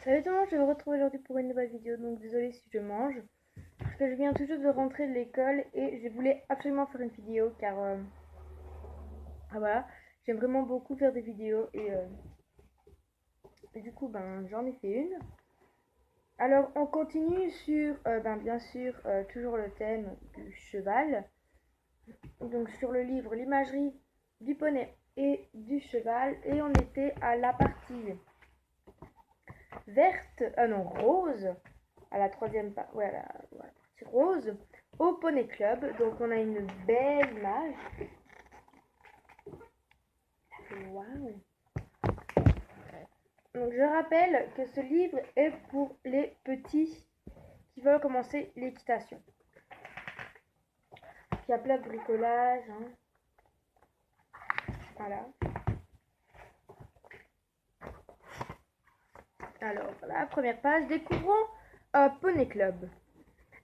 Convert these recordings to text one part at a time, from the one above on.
Salut tout le monde, je vais vous retrouver aujourd'hui pour une nouvelle vidéo, donc désolé si je mange. Parce que je viens tout juste de rentrer de l'école et je voulais absolument faire une vidéo car voilà, j'aime vraiment beaucoup faire des vidéos et du coup j'en ai fait une. Alors on continue sur bien sûr toujours le thème du cheval. Donc sur le livre L'imagerie du poney et du cheval et on était à la partie verte, non rose, à la troisième ouais, à la partie rose, au Poney Club. Donc on a une belle image. Waouh! Donc je rappelle que ce livre est pour les petits qui veulent commencer l'équitation. Il y a plein de bricolage. Hein. Voilà. Alors, la première page, découvrons un Poney Club.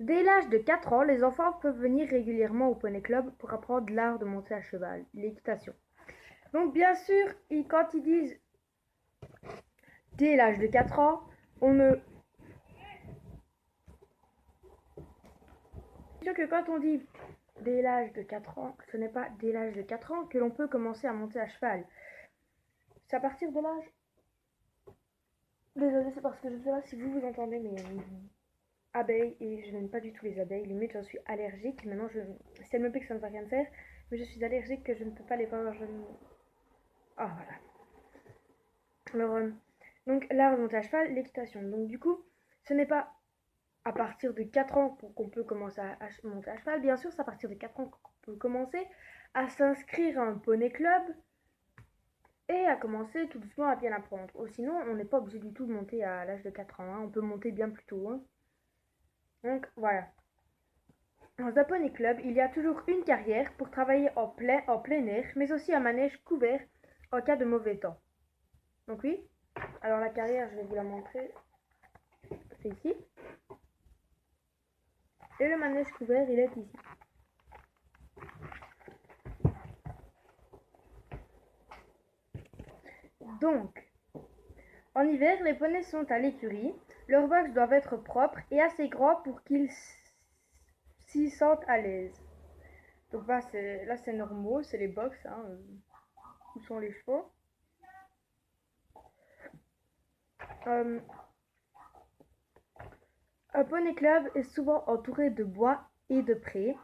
Dès l'âge de 4 ans, les enfants peuvent venir régulièrement au Poney Club pour apprendre l'art de monter à cheval, l'équitation. Donc bien sûr, quand ils disent dès l'âge de 4 ans, on ne... C'est sûr que quand on dit dès l'âge de 4 ans, ce n'est pas dès l'âge de 4 ans que l'on peut commencer à monter à cheval. C'est à partir de l'âge... Désolée, c'est parce que je ne sais pas si vous entendez mes abeilles et je n'aime pas du tout les abeilles. Limite, j'en suis allergique. Maintenant, si elles me piquent, ça ne va rien faire. Mais je suis allergique que je ne peux pas les voir. Ah, voilà. Alors, donc l'art de monter à cheval, l'équitation. Donc du coup, ce n'est pas à partir de 4 ans qu'on peut commencer à monter à cheval. Bien sûr, c'est à partir de 4 ans qu'on peut commencer à s'inscrire à un poney club et à commencer tout doucement à bien apprendre. Ou sinon, on n'est pas obligé du tout de monter à l'âge de 4 ans. Hein. On peut monter bien plus tôt. Hein. Donc voilà. Dans un poney club, il y a toujours une carrière pour travailler en plein air, mais aussi un manège couvert en cas de mauvais temps. Donc oui, alors la carrière, je vais vous la montrer. C'est ici. Et le manège couvert, il est ici. Donc, en hiver, les poneys sont à l'écurie. Leurs box doivent être propres et assez grands pour qu'ils s'y sentent à l'aise. Donc là, c'est normaux, c'est les box. Hein, où sont les chevaux. Un poney club est souvent entouré de bois et de prés.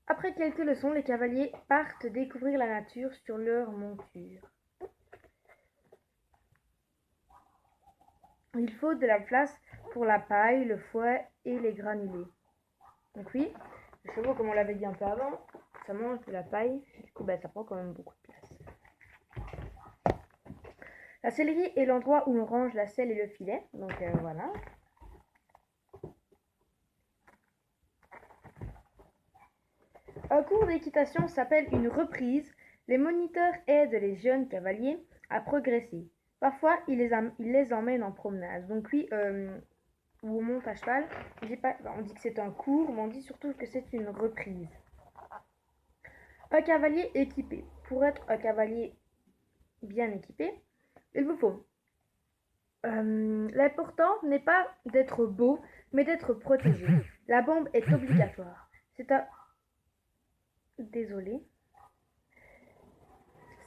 Après quelques leçons, les cavaliers partent découvrir la nature sur leur monture. Il faut de la place pour la paille, le fouet et les granulés. Donc oui, les chevaux, comme on l'avait dit un peu avant, ça mange de la paille, du coup ça prend quand même beaucoup de place. La sellerie est l'endroit où l'on range la selle et le filet, donc voilà. Un cours d'équitation s'appelle une reprise. Les moniteurs aident les jeunes cavaliers à progresser. Parfois, ils les emmènent en promenade. Donc oui, où on monte à cheval, on dit que c'est un cours, mais on dit surtout que c'est une reprise. Un cavalier équipé. Pour être un cavalier bien équipé, il vous faut. L'important n'est pas d'être beau, mais d'être protégé. La bombe est obligatoire. C'est un... Désolé.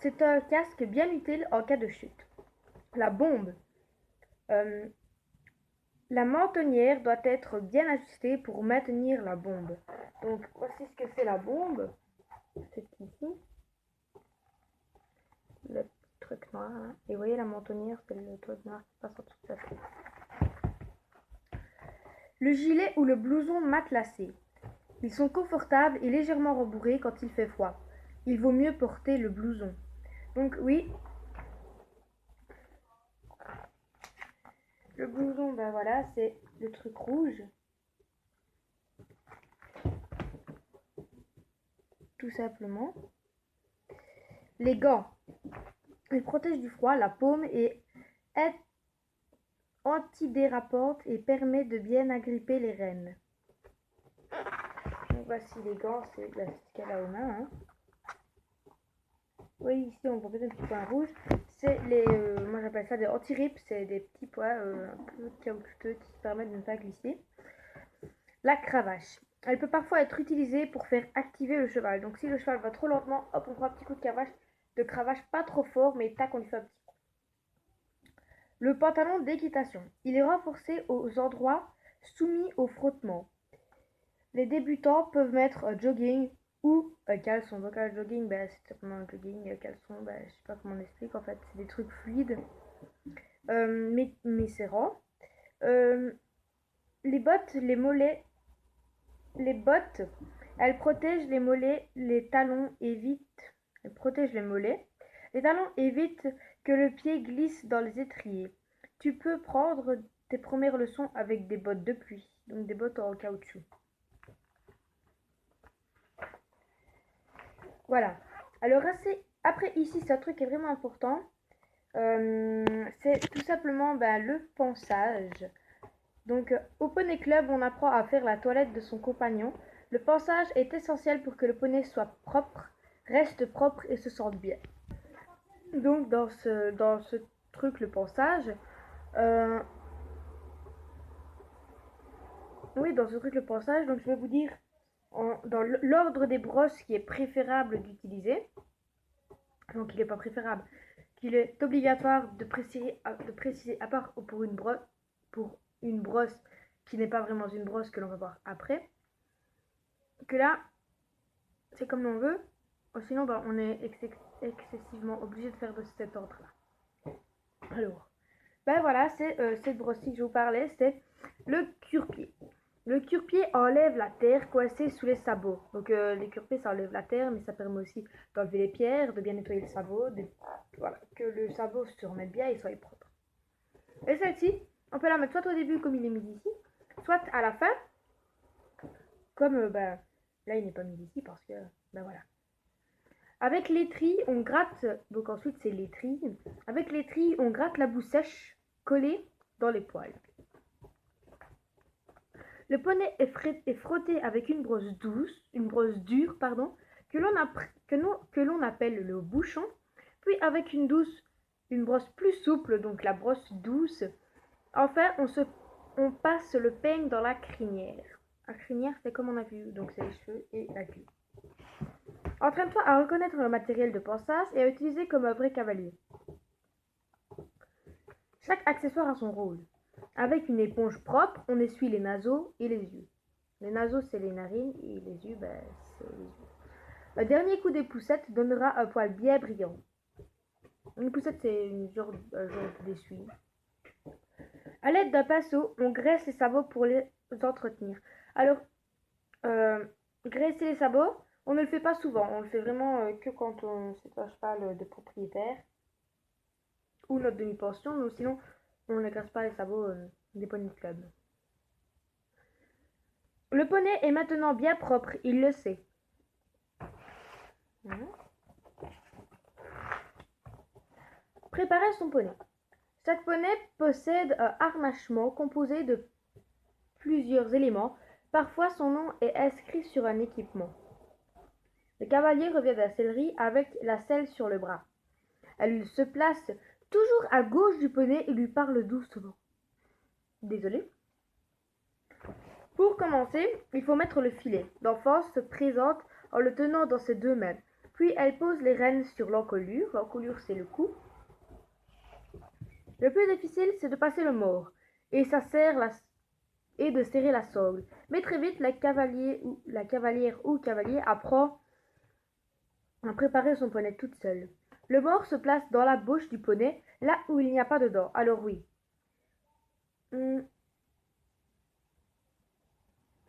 C'est un casque bien utile en cas de chute. La bombe. La mentonnière doit être bien ajustée pour maintenir la bombe. Donc voici ce que c'est la bombe. C'est ici. Le truc noir. Hein. Et vous voyez la mentonnière, c'est le truc noir qui passe en dessous de la tête. Le gilet ou le blouson matelassé. Ils sont confortables et légèrement rembourrés quand il fait froid. Il vaut mieux porter le blouson. Donc oui. Le blouson, voilà, c'est le truc rouge. Tout simplement. Les gants. Ils protègent du froid, la paume est antidérapante et permet de bien agripper les rênes. Donc voici les gants, c'est ce qu'elle a aux mains. Hein. Oui, ici on voit peut-être un petit point rouge. c'est les, moi j'appelle ça des anti-rips, c'est des petits pois un peu caoutchouteux qui permettent de ne pas glisser. La cravache. Elle peut parfois être utilisée pour faire activer le cheval. Donc si le cheval va trop lentement, hop, on prend un petit coup de cravache pas trop fort, mais tac, on lui fait un petit coup. Le pantalon d'équitation. Il est renforcé aux endroits soumis au frottement. Les débutants peuvent mettre un jogging ou un caleçon. Donc un jogging, ben, c'est simplement un jogging, un caleçon, ben, je sais pas comment on explique en fait, c'est des trucs fluides, mais serrants. Euh, les bottes, les bottes, elles protègent les mollets, les talons évitent, elles protègent les mollets. Les talons évitent que le pied glisse dans les étriers. Tu peux prendre tes premières leçons avec des bottes de pluie, donc des bottes en caoutchouc. Voilà. Alors après ici, c'est un truc qui est vraiment important. C'est tout simplement le pansage. Donc au poney club, on apprend à faire la toilette de son compagnon. Le pansage est essentiel pour que le poney soit propre, reste propre et se sente bien. Donc dans ce truc, le pansage, euh, oui, dans ce truc, le pansage, donc je vais vous dire dans l'ordre des brosses qui est préférable d'utiliser. Donc il n'est pas préférable, qu'il est obligatoire de préciser à part pour une brosse qui n'est pas vraiment une brosse que l'on va voir après, que là, c'est comme l'on veut, sinon on est excessivement obligé de faire de cet ordre-là. Alors, voilà, c'est cette brosse-ci que je vous parlais, c'est le cure-pied. Le cure-pied enlève la terre coincée sous les sabots. Donc les cure-pieds, ça enlève la terre, mais ça permet aussi d'enlever les pierres, de bien nettoyer le sabot, voilà, que le sabot se remette bien et soit propre. Et celle-ci, on peut la mettre soit au début comme il est mis ici, soit à la fin, comme là il n'est pas mis ici parce que, voilà. Avec l'étrie, on gratte, donc ensuite c'est l'étrie. Avec l'étrie, on gratte la boue sèche collée dans les poils. Le poney est frotté avec une brosse dure, que l'on appelle le bouchon, puis avec une brosse plus souple, donc la brosse douce. Enfin, on passe le peigne dans la crinière. La crinière, c'est comme on a vu, donc c'est les cheveux et la queue. Entraîne-toi à reconnaître le matériel de pansage et à utiliser comme un vrai cavalier. Chaque accessoire a son rôle. Avec une éponge propre, on essuie les naseaux et les yeux. Les naseaux, c'est les narines et les yeux, c'est les yeux. Le dernier coup des poussettes donnera un poil bien brillant. Une poussette, c'est un genre d'essuie. À l'aide d'un pinceau, on graisse les sabots pour les entretenir. Alors, graisser les sabots, on ne le fait pas souvent. On le fait vraiment que quand c'est un cheval de propriétaire ou notre demi-pension. Mais sinon, on ne graisse pas les sabots des poneys de club. Le poney est maintenant bien propre, il le sait. Préparer son poney. Chaque poney possède un harnachement composé de plusieurs éléments. Parfois, son nom est inscrit sur un équipement. Le cavalier revient de la sellerie avec la selle sur le bras. Elle se place toujours à gauche du poney et lui parle doucement. Désolé. Pour commencer, il faut mettre le filet. L'enfant se présente en le tenant dans ses deux mains. Puis elle pose les rênes sur l'encolure. L'encolure, c'est le cou. Le plus difficile, c'est de passer le mors et de serrer la sangle. Mais très vite, la cavalière ou cavalier apprend à préparer son poney toute seule. Le mors se place dans la bouche du poney, là où il n'y a pas de dents. Alors oui. Je ne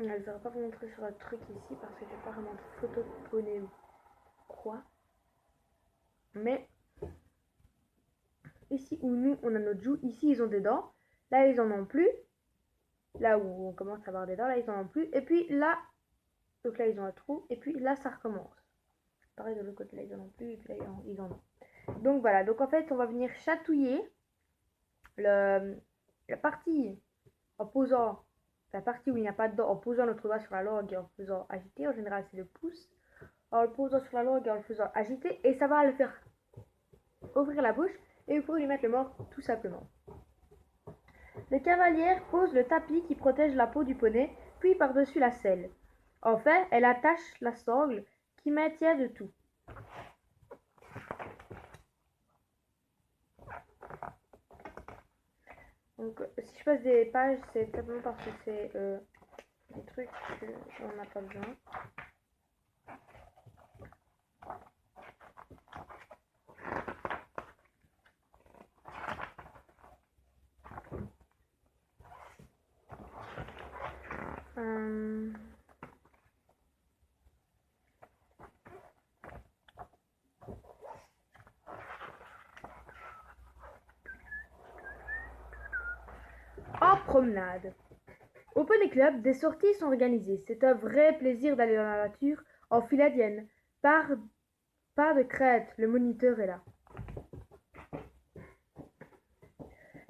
vais pas vous montrer sur un truc ici parce que je n'ai pas vraiment de photo de poney ou quoi. Mais ici où nous on a notre joue, ici ils ont des dents, là ils en ont plus. Là où on commence à avoir des dents, là ils en ont plus. Et puis là, donc là ils ont un trou, et puis là ça recommence. Pareil de l'autre côté, là ils en ont plus, et puis là ils en ont. Donc voilà, donc en fait on va venir chatouiller la partie en posant, la partie où il n'y a pas de dents, en posant notre doigt sur la langue et en faisant agiter. En général c'est le pouce. En le posant sur la langue et en le faisant agiter, et ça va le faire ouvrir la bouche. et vous pouvez lui mettre le mort tout simplement. Le cavalière pose le tapis qui protège la peau du poney, puis par-dessus la selle. Enfin, elle attache la sangle qui maintient de tout. Donc, si je passe des pages, c'est simplement parce que c'est des trucs qu'on n'a pas besoin. En promenade. Au Poney Club, des sorties sont organisées. C'est un vrai plaisir d'aller dans la nature en file indienne. Pas de crainte, le moniteur est là.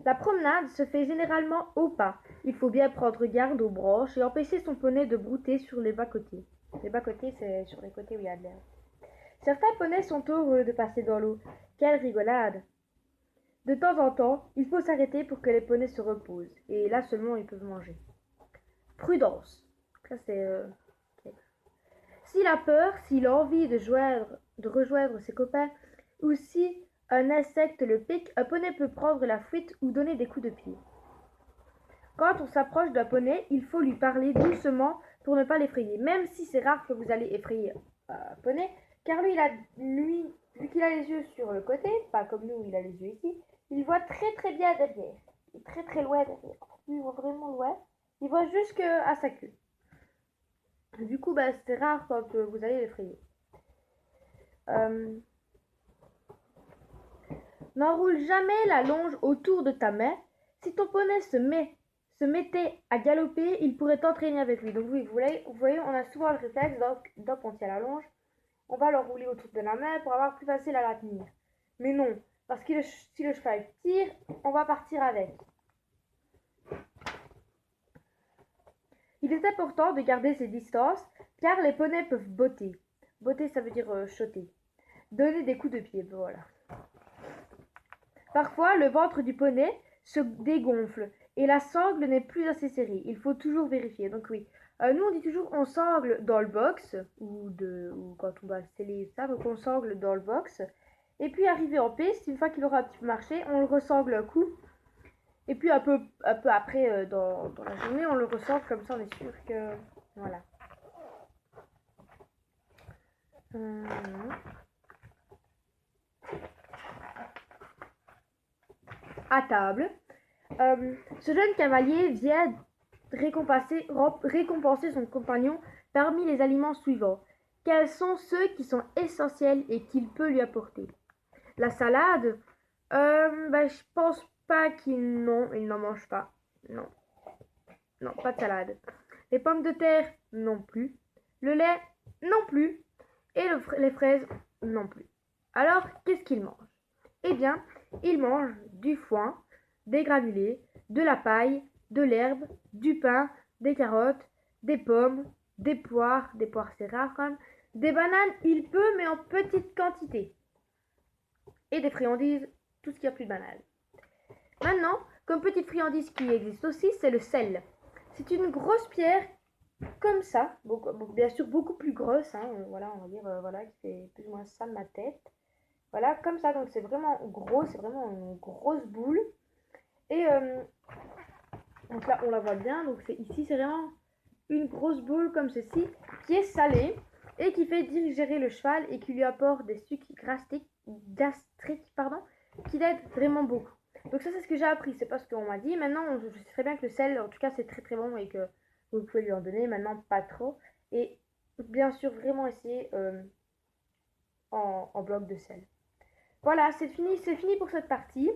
La promenade se fait généralement au pas. Il faut bien prendre garde aux branches et empêcher son poney de brouter sur les bas-côtés. Les bas-côtés, c'est sur les côtés où il y a de l'herbe. Certains poneys sont heureux de passer dans l'eau. Quelle rigolade! De temps en temps, il faut s'arrêter pour que les poneys se reposent. Et là seulement, ils peuvent manger. Prudence. Ça, c'est... S'il a peur, s'il a envie de rejoindre ses copains, ou si un insecte le pique, un poney peut prendre la fuite ou donner des coups de pied. Quand on s'approche d'un poney, il faut lui parler doucement pour ne pas l'effrayer. Même si c'est rare que vous allez effrayer un poney, car lui, vu qu'il a les yeux sur le côté, pas comme nous, il a les yeux ici, il voit très très bien derrière. Il est très très loin derrière. Il voit vraiment loin. Il voit jusqu'à sa queue. Du coup, c'est rare quand vous allez l'effrayer. N'enroule jamais la longe autour de ta main. Si ton poney se mettait à galoper, il pourrait t'entraîner avec lui. Donc oui, vous voyez, on a souvent le réflexe, donc on tient la longe, on va l'enrouler autour de la main pour avoir plus facile à la tenir. Mais non, parce que si le cheval tire, on va partir avec. Il est important de garder ses distances, car les poneys peuvent botter. Botter, ça veut dire choter. Donner des coups de pied, voilà. Parfois, le ventre du poney se dégonfle et la sangle n'est plus assez serrée. Il faut toujours vérifier. Donc oui, nous on dit toujours on sangle dans le box ou quand on va sceller ça, donc on sangle dans le box. Et puis arrivé en piste, une fois qu'il aura un petit peu marché, on le ressangle un coup. Et puis un peu après dans la journée, on le ressangle comme ça, on est sûr que voilà. À table. Ce jeune cavalier vient récompenser son compagnon parmi les aliments suivants. Quels sont ceux qui sont essentiels et qu'il peut lui apporter? La salade, je pense pas il n'en mange pas. Non, non, pas de salade. Les pommes de terre, non plus. Le lait, non plus. Et les fraises, non plus. Alors, qu'est-ce qu'il mange? Eh bien, il mange du foin, des granulés, de la paille, de l'herbe, du pain, des carottes, des pommes, des poires c'est rare quand même, des bananes, il peut mais en petite quantité, et des friandises, tout ce qui a plus de banal. Maintenant, comme petite friandise qui existe aussi, c'est le sel. C'est une grosse pierre comme ça, bien sûr beaucoup plus grosse, voilà, on va dire, voilà, qui fait plus ou moins ça de ma tête. Voilà, comme ça, donc c'est vraiment gros, c'est vraiment une grosse boule. Et donc là, on la voit bien, donc ici, c'est vraiment une grosse boule comme ceci, qui est salée et qui fait digérer le cheval et qui lui apporte des sucs gastriques, qui l'aident vraiment beaucoup. Donc ça, c'est ce que j'ai appris, c'est pas ce qu'on m'a dit. Maintenant, je sais très bien que le sel, en tout cas, c'est très très bon et que vous pouvez lui en donner. Maintenant, pas trop. Et bien sûr, vraiment essayer en bloc de sel. Voilà, c'est fini pour cette partie.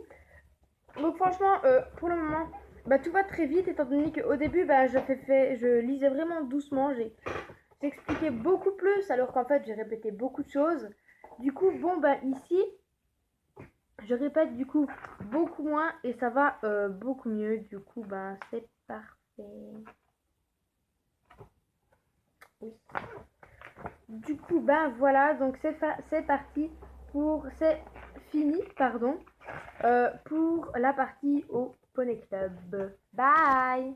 Donc franchement, pour le moment, tout va très vite étant donné qu'au début, je lisais vraiment doucement. J'expliquais beaucoup plus alors qu'en fait, j'ai répété beaucoup de choses. Du coup, ici, je répète du coup beaucoup moins et ça va beaucoup mieux. Du coup, c'est parfait. Oui. Du coup, voilà, donc c'est parti c'est fini, pardon. pour la partie au Poney Club. Bye!